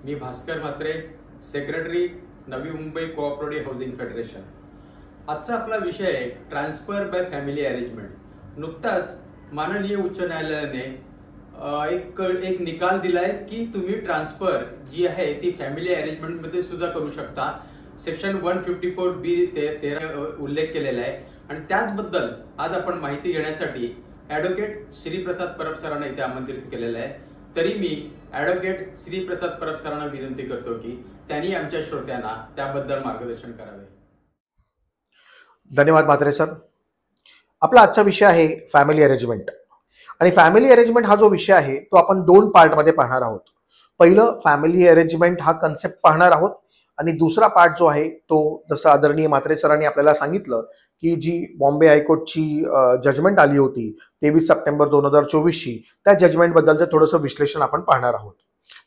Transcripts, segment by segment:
मी Bhaskar Mhatre, secretary Navi Mumbai cooperative housing federation. आजचा आपला विषय आहे ट्रान्सफर बाय फॅमिली अरेंजमेंट। नुकताच माननीय उच्च न्यायालयाने एक निकाल दिलाय की तुम्ही ट्रान्सफर जी आहे ती फॅमिली अरेंजमेंट मध्ये सुद्धा करू शकता। सेक्शन 154B ते 13 उल्लेख केलेला आहे आणि त्याचबद्दल आज आपण माहिती घेण्यासाठी ॲडव्होकेट श्रीप्रसाद परब सरांना इथे आमंत्रित केलेलं आहे। तरी मी ॲडव्होकेट श्रीप्रसाद परब सरांना विनंती करतो की त्यांनी आमच्या श्रोत्यांना त्याबद्दल मार्गदर्शन करावे। धन्यवाद म्हात्रे सर। आपला आजचा विषय आहे फॅमिली अरेंजमेंट आणि फॅमिली अरेंजमेंट हा जो विषय आहे तो आपण दोन पार्टमध्ये पाहणार आहोत। पहिलं फॅमिली अरेंजमेंट हा कन्सेप्ट पाहणार आहोत आणि दुसरा पार्ट जो आहे तो जसं आदरणीय म्हात्रे सरांनी आपल्याला सांगितलं की जी बॉम्बे हायकोर्टची जजमेंट आली होती 23 सप्टेंबर 2024ची, त्या जजमेंटबद्दलचं थोडंसं विश्लेषण आपण पाहणार आहोत।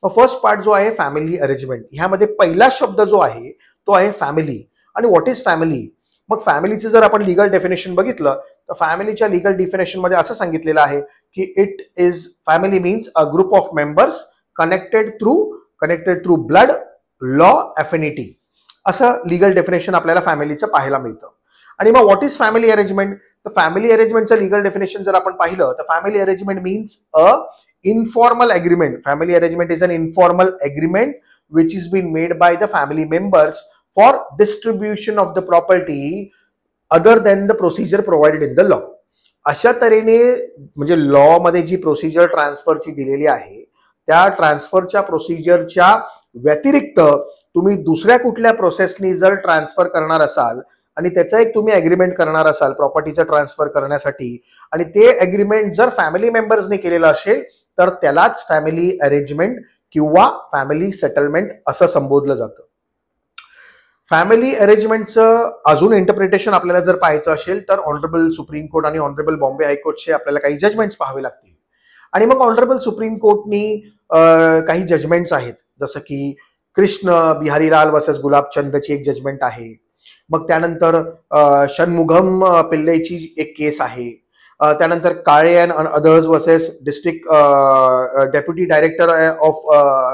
मग फर्स्ट पार्ट जो आहे फॅमिली अरेंजमेंट, ह्यामध्ये पहिला शब्द जो आहे तो आहे फॅमिली। आणि व्हॉट इज फॅमिली? मग फॅमिलीचं जर आपण लीगल डेफिनेशन बघितलं तर फॅमिलीच्या लीगल डेफिनेशन मध्ये असं सांगितलेलं आहे की it is family means a group of members connected through blood, law, affinity, असं लीगल डेफिनेशन आपल्याला फॅमिलीचं पाहायला मिळतं। आणि मग व्हॉट इज फॅमिली अरेंजमेंट? तर फॅमिली अरेंजमेंटचं लीगल डेफिनेशन जर आपण पाहिलं तर family arrangement means a informal agreement. Family arrangement is an informal agreement which is being made by the family members for distribution of the property other than the procedure provided in the law. अशा तऱ्हेने म्हणजे law मध्ये जी procedure ट्रान्सफरची दिलेली आहे त्या ट्रान्सफरच्या प्रोसिजरच्या व्यतिरिक्त तुम्ही दुसऱ्या कुठल्या प्रोसेसनी जर ट्रान्सफर करणार असाल आणि त्याचा एक तुम्ही अग्रीमेंट करणार असाल प्रॉपर्टीचं ट्रान्सफर करण्यासाठी आणि ते अग्रीमेंट जर फॅमिली मेंबर्सने केलेलं असेल तर त्यालाच फॅमिली अरेंजमेंट किंवा फॅमिली सेटलमेंट असं संबोधलं जातं। फॅमिली अरेंजमेंटचं अजून इंटरप्रिटेशन आपल्याला जर पाहायचं असेल तर ऑनरेबल सुप्रीम कोर्ट आणि ऑनरेबल बॉम्बे हायकोर्टचे आपल्याला काही जजमेंट्स पाहावे लागतील। आणि मग ऑनरेबल सुप्रीम कोर्टनी काही जजमेंट्स आहेत, जसं की कृष्ण बिहारीलाल वर्सेस गुलाबचंदची एक जजमेंट आहे। मग त्यानंतर षणमुगम पिल्लेची एक केस आहे। त्यानंतर Kale and others versus district deputy director of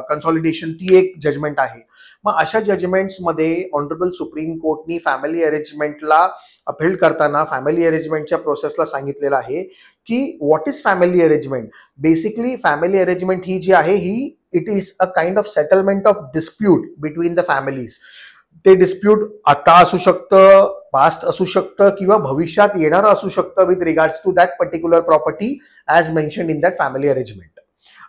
consolidation ती एक जजमेंट आहे। मग अशा जजमेंट्समध्ये ऑनरेबल सुप्रीम कोर्टनी फॅमिली अरेंजमेंटला अपील करताना फॅमिली अरेंजमेंटच्या प्रोसेसला सांगितलेलं आहे की what is family arrangement? Basically family arrangement ही जी आहे ही it is a kind of settlement of dispute between the families. ते डिस्प्यूट आता असू शकतं, पास्ट असू शकतं किंवा भविष्यात येणारं असू शकतं with regards to that particular property as mentioned in that family arrangement.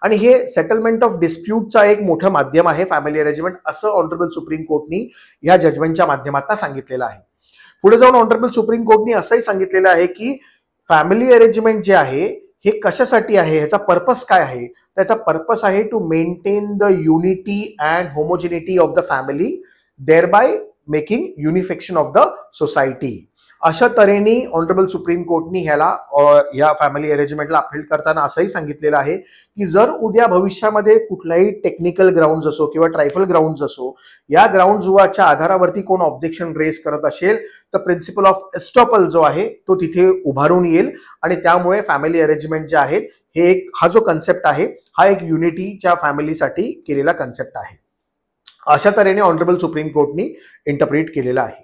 आणि हे सेटलमेंट ऑफ डिस्प्यूटचा एक मोठं माध्यम आहे फॅमिली अरेंजमेंट, असं ऑनरेबल सुप्रीम कोर्टनी या जजमेंटच्या माध्यमातून सांगितलेलं आहे। पुढे जाऊन ऑनरेबल सुप्रीम कोर्टनी असंही सांगितलेलं आहे की फॅमिली अरेंजमेंट जे आहे हे कशासाठी आहे, ह्याचा पर्पस काय आहे? त्याचा पर्पस आहे to maintain the unity and homogeneity of the family, thereby making unification of the society. अशा तऱ्हेने ऑनरेबल सुप्रीम कोर्टनी ह्या फॅमिली अरेंजमेंटला अपील करताना असंही सांगितलेलं आहे की जर उद्या भविष्यामध्ये कुठलाही टेक्निकल ग्राउंड्स असो किंवा ट्रायफल ग्राउंड्स असो, या ग्राउंड्सच्या आधारावरती कोण ऑब्जेक्शन रेज करत असेल तर प्रिन्सिपल ऑफ एस्टॉपल जो आहे तो तिथे उभारून येईल आणि त्यामुळे फॅमिली अरेंजमेंट जे आहे हे हा जो कन्सेप्ट आहे हा एक युनिटीच्या फॅमिलीसाठी केलेला कन्सेप्ट आहे। अशा तऱ्हेने ऑनरेबल सुप्रीम कोर्टनी इंटरप्रिट केलेलं आहे।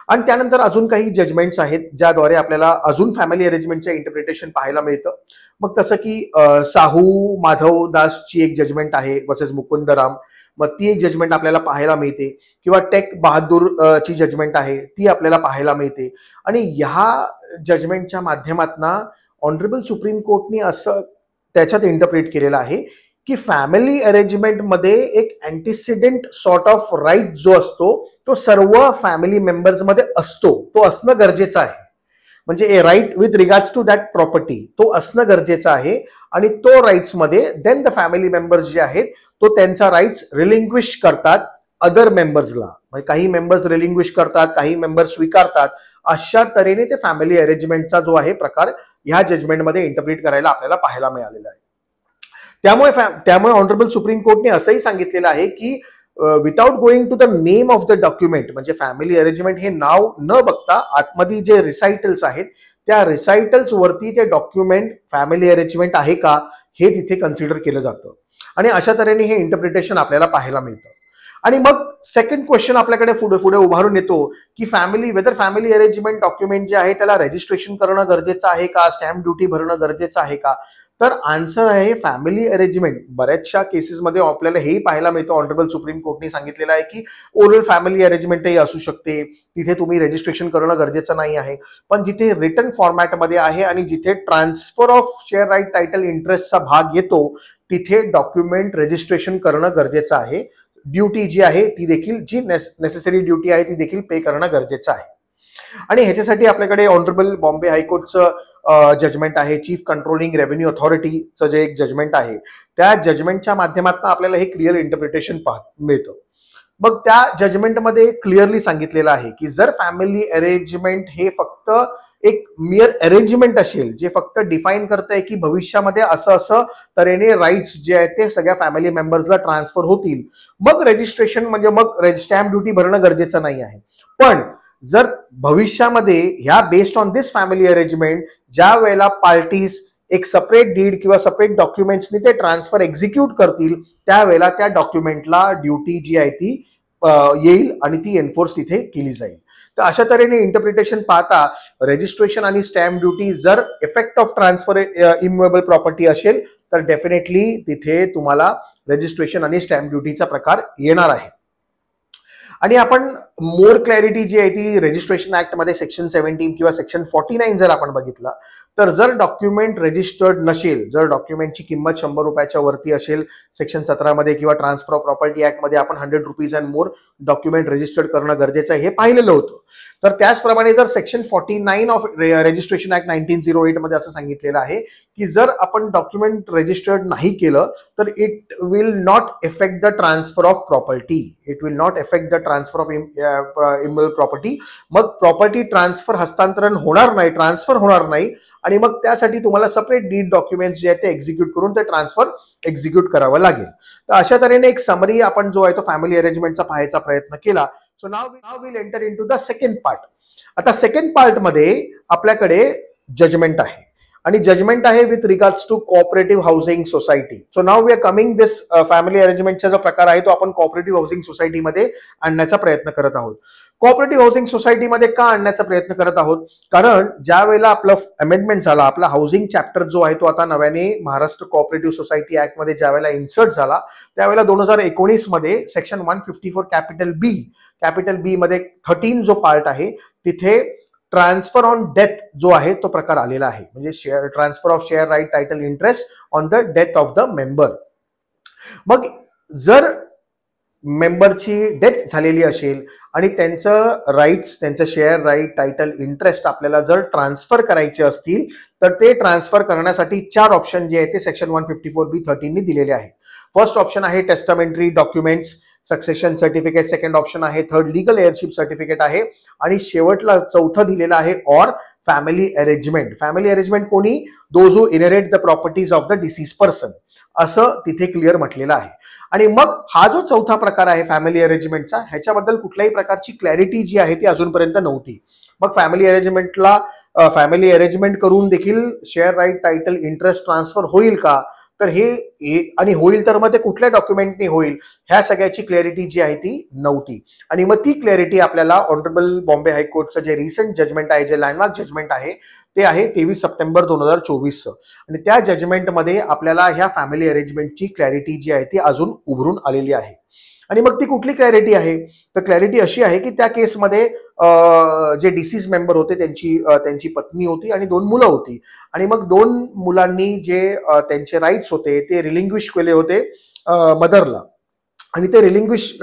आणि त्यानंतर अजून काही जजमेंट्स आहेत ज्याद्वारे आपल्याला अजून फॅमिली अरेंजमेंटचं इंटरप्रिटेशन पाहायला मिळतं। मग तसं की साहू माधव दासची एक जजमेंट आहे वर्सेस मुकुंदराम, मग ती एक जजमेंट आपल्याला पाहायला मिळते, किंवा टेक बहादूर ची जजमेंट आहे ती आपल्याला पाहायला मिळते। आणि ह्या जजमेंटच्या माध्यमातून ऑनरेबल सुप्रीम कोर्टनी असं त्याच्यात इंटरप्रिट केलेलं आहे की फॅमिली अरेंजमेंट मध्ये एक अँटीसिडेंट सॉर्ट ऑफ राईट जो असतो तो सर्व फॅमिली मेंबर्स मध्ये असतो, तो असणं गरजेचं आहे। म्हणजे a right with regards to that property तो असणं गरजेचं आहे आणि तो राईट्स मध्ये देन द फॅमिली मेंबर्स जे आहेत तो त्यांचा राईट्स रिलिंग्विश करतात अदर मेंबर्सला। म्हणजे काही मेंबर्स रिलिंग्विश करतात, काही मेंबर्स स्वीकारतात। अशा तऱ्हेने ते फॅमिली अरेंजमेंटचा जो आहे प्रकार ह्या जजमेंटमध्ये इंटरप्रिट करायला आपल्याला पाहायला मिळालेला आहे। त्यामुळे ऑनरेबल सुप्रीम कोर्टने असंही सांगितलेलं आहे की without going to the name of the document, म्हणजे फॅमिली अरेंजमेंट हे नाव न बघता आतमध्ये जे रिसायटल्स आहेत त्या रिसायटल्स वरती ते डॉक्युमेंट फॅमिली अरेंजमेंट आहे का हे तिथे कन्सिडर केलं जातं। आणि अशा तऱ्हेने हे इंटरप्रिटेशन आपल्याला पाहायला मिळतं. आणि मग सेकंड क्वेश्चन आपल्याकडे पुढे उभारून येतो की वेदर फॅमिली अरेंजमेंट डॉक्युमेंट जे आहे त्याला रजिस्ट्रेशन करणं गरजेचं आहे का, स्टॅम्प ड्युटी भरणं गरजेचं आहे का. तर आन्सर आहे फॅमिली अरेंजमेंट. बऱ्याचशा केसेसमध्ये आपल्याला हेही पाहायला मिळतं, ऑनरेबल सुप्रीम कोर्टने सांगितलेलं आहे की ओरल फॅमिली अरेंजमेंटही असू शकते, तिथे तुम्ही रजिस्ट्रेशन करणं गरजेचं नाही आहे. पण जिथे रिटन फॉर्मॅटमध्ये आहे आणि जिथे transfer of share right title इंटरेस्टचा भाग येतो तिथे डॉक्युमेंट रजिस्ट्रेशन करणं गरजेचं आहे. ड्युटी जी आहे ती देखील, जी नेसेसरी ड्युटी आहे ती देखील पे करणं गरजेचं आहे. आणि ह्याच्यासाठी आपल्याकडे ऑनरेबल बॉम्बे हायकोर्टचं जजमेंट आहे, चीफ कंट्रोलिंग रेव्हेन्यू अथॉरिटीचं जे एक जजमेंट आहे त्या जजमेंटच्या माध्यमातून आपल्याला हे क्लिअर इंटरप्रिटेशन मिळतं. मग त्या जजमेंटमध्ये क्लिअरली सांगितलेलं आहे की जर फॅमिली अरेंजमेंट हे फक्त एक मियर अरेंजमेंट असेल जे फक्त डिफाईन करतंय की भविष्यामध्ये असं तऱ्हेने राईट्स जे आहेत ते सगळ्या फॅमिली मेंबर्सला ट्रान्सफर होतील, मग रजिस्ट्रेशन म्हणजे मग स्टॅम्प ड्युटी भरणं गरजेचं नाही आहे. पण जर भविष्यामध्ये ह्या based on this family arrangement ज्या वेळेला पार्टीज एक सेपरेट डीड किंवा सेपरेट डॉक्युमेंट्सनी ते ट्रान्सफर एक्झिक्यूट करतील त्यावेळेला त्या डॉक्युमेंटला ड्युटी जी आहे ती येईल आणि ती एन्फोर्स तिथे केली जाईल. तर अशा तऱ्हेने इंटरप्रिटेशन पाहता रजिस्ट्रेशन आणि स्टॅम्प ड्युटी जर effect of transfer immovable property असेल तर डेफिनेटली तिथे तुम्हाला रजिस्ट्रेशन आणि स्टॅम्प ड्युटीचा प्रकार येणार आहे. आणि आपण मोर क्लॅरिटी जी आहे ती रजिस्ट्रेशन ऍक्टमध्ये सेक्शन 17 किंवा सेक्शन 49 जर आपण बघितलं तर जर डॉक्युमेंट रजिस्टर्ड नसेल, जर डॉक्युमेंटची किंमत 100 रुपयाच्या वरती असेल सेक्शन 17 मध्ये किंवा ट्रान्सफर ऑफ प्रॉपर्टी ऍक्टमध्ये आपण 100 rupees and more document registered करणं गरजेचं आहे हे पाहिलेलं होतं. तर त्याचप्रमाणे जर सेक्शन 49 ऑफ रजिस्ट्रेशन ऍक्ट 1908 मध्ये असं सांगितलेलं आहे की जर आपण डॉक्युमेंट रजिस्टर्ड नाही केलं तर it will not effect the transfer of property, it will not effect the transfer of immovable property. मग प्रॉपर्टी ट्रान्सफर हस्तांतरण होणार नाही, ट्रान्सफर होणार नाही आणि मग त्यासाठी तुम्हाला सेपरेट डीड डॉक्युमेंट्स जे आहेत ते एक्झिक्यूट करून ते ट्रान्सफर एक्झिक्यूट करावं लागेल. तर अशा तऱ्हेने एक समरी आपण जो आहे तो फॅमिली अरेंजमेंटचा पाहायचा प्रयत्न केला. So now will enter into the second part. आता सेकंड पार्ट मध्ये आपल्याकडे जजमेंट आहे आणि जजमेंट आहे with regards to cooperative housing society. So now we are coming this family अरेंजमेंटचा जो प्रकार आहे तो आपण कोऑपरेटिव्ह हाऊसिंग सोसायटीमध्ये आणण्याचा प्रयत्न करत आहोत. कोऑपरेटिव्ह हाऊसिंग सोसायटीमध्ये का आणण्याचा प्रयत्न करत आहोत? कारण ज्या वेळेला आपला अमेंडमेंट झाला, आपला हाऊसिंग चॅप्टर जो आहे तो आता नव्याने महाराष्ट्र कोऑपरेटिव्ह सोसायटी ऍक्ट मध्ये ज्या वेळेला इन्सर्ट झाला त्यावेळेला 2019 मध्ये सेक्शन 154 कॅपिटल बी मध्ये 13 जो पार्ट आहे तिथे ट्रान्सफर ऑन डेथ जो आहे तो प्रकार आलेला आहे. म्हणजे transfer of share right title interest on the death of the member. मग जर मेंबरची डेथ झालेली असेल आणि त्यांचं राईट्स, त्यांचं शेअर राईट टायटल इंटरेस्ट आपल्याला जर ट्रान्सफर करायचे असतील तर ते ट्रान्सफर करण्यासाठी 4 ऑप्शन जे आहेत ते सेक्शन 154B13 नी दिलेले आहेत. फर्स्ट ऑप्शन आहे testamentary documents, succession certificate. Second option आहे थर्ड लीगल एअरशिप सर्टिफिकेट आहे आणि शेवटला चौथं दिलेलं आहे or family arrangement. Family arrangement कोणी? Those who inherit the properties of the deceased person असं तिथे क्लिअर म्हटलेलं आहे. आणि मग हा जो चौथा प्रकार आहे फॅमिली अरेंजमेंटचा ह्याच्याबद्दल कुठल्याही प्रकारची क्लॅरिटी जी आहे ती अजूनपर्यंत नव्हती. मग फॅमिली अरेंजमेंट करून देखील share right title interest transfer होईल का, तर हे आणि होईल तर मग ते कुठल्या डॉक्युमेंटनी होईल ह्या सगळ्याची क्लॅरिटी जी आहे ती नव्हती. आणि मग ती क्लॅरिटी आपल्याला ऑनरेबल बॉम्बे हायकोर्टचं जे रिसेंट जजमेंट आहे, जे लँडमार्क जजमेंट आहे ते आहे 23 सप्टेंबर 2024 आणि त्या जजमेंटमध्ये आपल्याला ह्या फॅमिली अरेंजमेंटची क्लॅरिटी जी आहे ती अजून उभरून आलेली आहे. आणि मग ती कुठली क्लॅरिटी आहे? तर क्लॅरिटी अशी आहे की त्या केसमध्ये जे डिसीज मेंबर होते त्यांची पत्नी होती आणि 2 मुलं होती आणि मग 2 मुलांनी जे त्यांचे राईट्स होते ते रिलिंग्विश केले होते मदरला आणि ते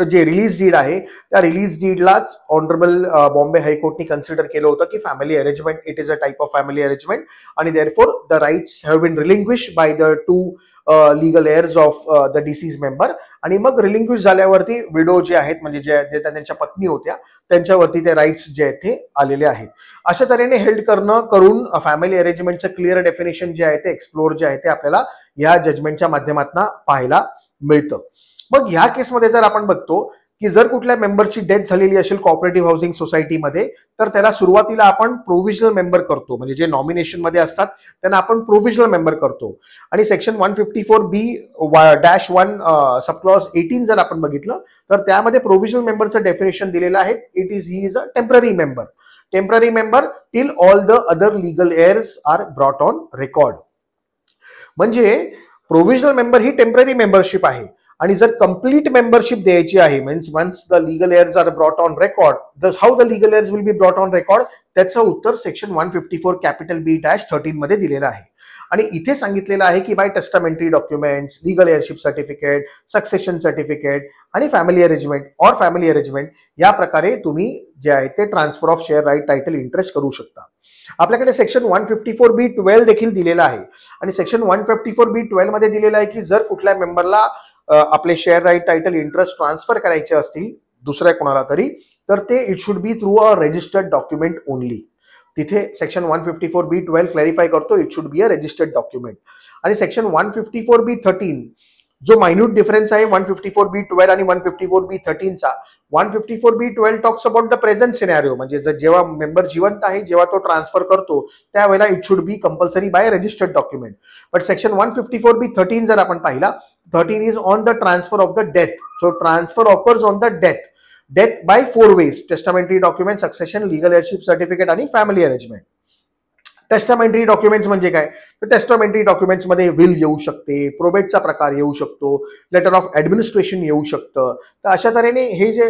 जे रिलीज डीड आहे त्या रिलीज डीडलाच ऑनरेबल बॉम्बे हायकोर्टने कन्सिडर केलं होतं की family arrangement it is a type of family arrangement आणि therefore the rights have been relinquish by the 2 legal heirs of the deceased member. आणि मग रिलिंग्विश झाल्यावरती विडो जे आहेत म्हणजे जे त्यांच्या पत्नी होत्या त्यांच्यावरती ते राईट्स जे आहेत ते आलेले आहेत. अशा तऱ्हेने हेल्ड करून फॅमिली अरेंजमेंटचं क्लिअर डेफिनेशन जे आहे ते एक्सप्लोर जे आहे ते आपल्याला या जजमेंटच्या माध्यमातून पाहायला मिळतं. मग ह्या केसमध्ये जर आपण बघतो की जर कुठल्या मेंबरची डेथ झालेली असेल कोऑपरेटिव्ह हाऊसिंग सोसायटीमध्ये तर त्याला सुरुवातीला आपण प्रोव्हिजनल मेंबर करतो, म्हणजे जे नॉमिनेशन मध्ये असतात त्यांना आपण प्रोव्हिजनल मेंबर करतो. आणि सेक्शन 154B-1 सबक्लॉज 18 जर आपण बघितलं तर त्यामध्ये प्रोव्हिजनल मेंबरचं डेफिनेशन दिलेलं आहे. He is a temporary member. Temporary member till all the other legal heirs are brought on record. म्हणजे प्रोव्हिजनल मेंबर ही टेम्पररी मेंबरशिप आहे. आणि जर कंप्लीट मेंबरशिप द्यायची आहे means once the legal heirs are brought on record, how the legal heirs will be brought on record, त्याचं उत्तर section 154B-13 मध्ये दिलेलं आहे. आणि इथे सांगितलेलं आहे की by testamentary documents, legal heirship certificate, succession certificate आणि फॅमिली अरेंजमेंट या प्रकारे तुम्ही जे आहे ते transfer of share right title interest करू शकता. आपल्याकडे सेक्शन 154B-12 देखील दिलेला आहे. आणि सेक्शन 154B-12 मध्ये दिलेलं आहे की जर कुठल्या मेंबरला आपले share right title interest transfer करायचे असतील दुसऱ्या कोणाला तरी, तर ते it should be through a registered document only. तिथे सेक्शन 154B-12 क्लॅरिफाय करतो it should be a registered document. आणि सेक्शन 154B-13 जो मायन्यूट डिफरन्स आहे 154B-12 आणि 154B-13चा, 154B-12 talks about the present scenario, म्हणजे जेव्हा मेंबर जिवंत आहे जेव्हा तो ट्रान्सफर करतो त्यावेळेला it should B compulsory by registered document. But section 154B-13 जर आपण पाहिला, 13 is on the transfer of the death. So transfer occurs on the death by 4 ways: testamentary document, succession, legal heirship certificate आणि family arrangement. Testamentary documents म्हणजे काय, तर testamentary documents मध्ये will येऊ शकते, प्रोबेटचा प्रकार येऊ शकतो, लेटर ऑफ ऍडमिनिस्ट्रेशन येऊ शकतं. तर अशा तऱ्हेने हे जे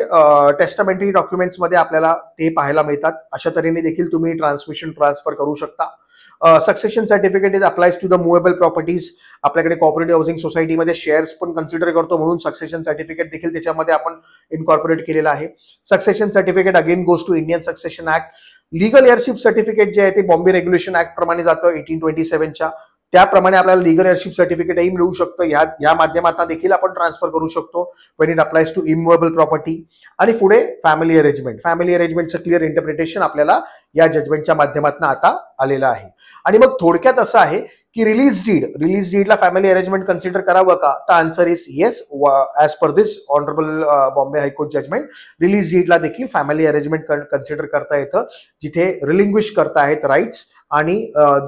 टेस्टामेंटरी डॉक्युमेंट्स मध्ये आपल्याला ते पाहायला मिळतात. अशा तऱ्हेने देखील तुम्ही ट्रान्सफर करू शकता. Succession certificate is applies to the movable properties. आपल्याकडे कोऑपरेटिव्ह हाऊसिंग सोसायटीमध्ये शेअर्स पण कन्सिडर करतो म्हणून सक्सेशन सर्टिफिकेट देखील त्याच्यामध्ये आपण इनकॉर्पोरेट केलेलं आहे. Succession certificate again goes to Indian succession act. Legal heirship certificate जे आहे ते बॉम्बे रेग्युलेशन ऍक्ट प्रमाणे जातं 1827च्या. त्याप्रमाणे आपल्याला लीगल एअरशिप सर्टिफिकेटही मिळू शकतं. या माध्यमातून देखील आपण ट्रान्सफर करू शकतो when it applies to immovable property. आणि पुढे फॅमिली अरेंजमेंटचं क्लिअर इंटरप्रिटेशन आपल्याला या जजमेंटच्या माध्यमातून आता आलेलं आहे. आणि मग थोडक्यात असं आहे की रिलीज डीडला फॅमिली अरेंजमेंट कन्सिडर करावं का, तर answer is yes. As per this honourable Bombay high court judgment, release डीडला देखील फॅमिली अरेंजमेंट कन्सिडर करता येतं, जिथे रिलिंग्विश करता आहेत राईट्स आणि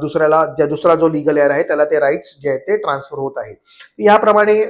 दुसरा जो लीगल एअर आहे त्याला ते राईट्स जे आहेत ते ट्रान्सफर होत आहेत. याप्रमाणे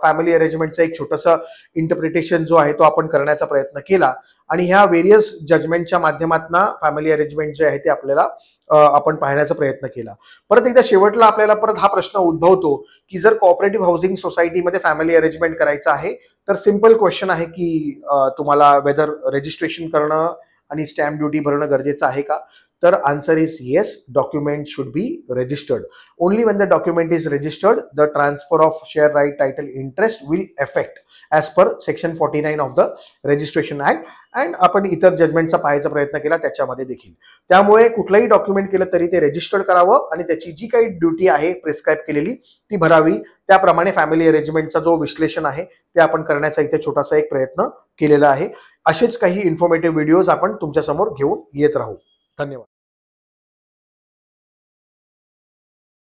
फॅमिली अरेंजमेंटचं एक छोटंसं इंटरप्रिटेशन जो आहे तो आपण करण्याचा प्रयत्न केला. आणि ह्या व्हेरियस जजमेंटच्या माध्यमातून फॅमिली अरेंजमेंट जे आहे ते आपल्याला आपण पाहण्याचा प्रयत्न केला. परत एकदा शेवटला आपल्याला परत हा प्रश्न उद्भवतो की जर कोऑपरेटिव्ह हाऊसिंग सोसायटीमध्ये फॅमिली अरेंजमेंट करायचं आहे तर सिंपल क्वेश्चन आहे की तुम्हाला वेदर रजिस्ट्रेशन करणं आणि स्टॅम्प ड्युटी भरणं गरजेचं आहे का, तर answer is yes. Document should be registered. Only when the document is registered, the transfer of share right title interest will affect as per section 49 of the registration act. And आपण इतर जजमेंटचा पाहायचा प्रयत्न केला त्याच्यामध्ये देखील. त्यामुळे कुठलंही डॉक्युमेंट केलं तरी ते रजिस्टर्ड करावं आणि त्याची जी काही ड्युटी आहे प्रिस्क्राईब केलेली ती भरावी. त्याप्रमाणे फॅमिली अरेंजमेंटचा जो विश्लेषण आहे ते आपण करण्याचा इथे छोटासा एक प्रयत्न केलेला आहे. असेच काही इन्फॉर्मेटिव्ह व्हिडिओज आपण तुमच्यासमोर घेऊन येत राहू. धन्यवाद.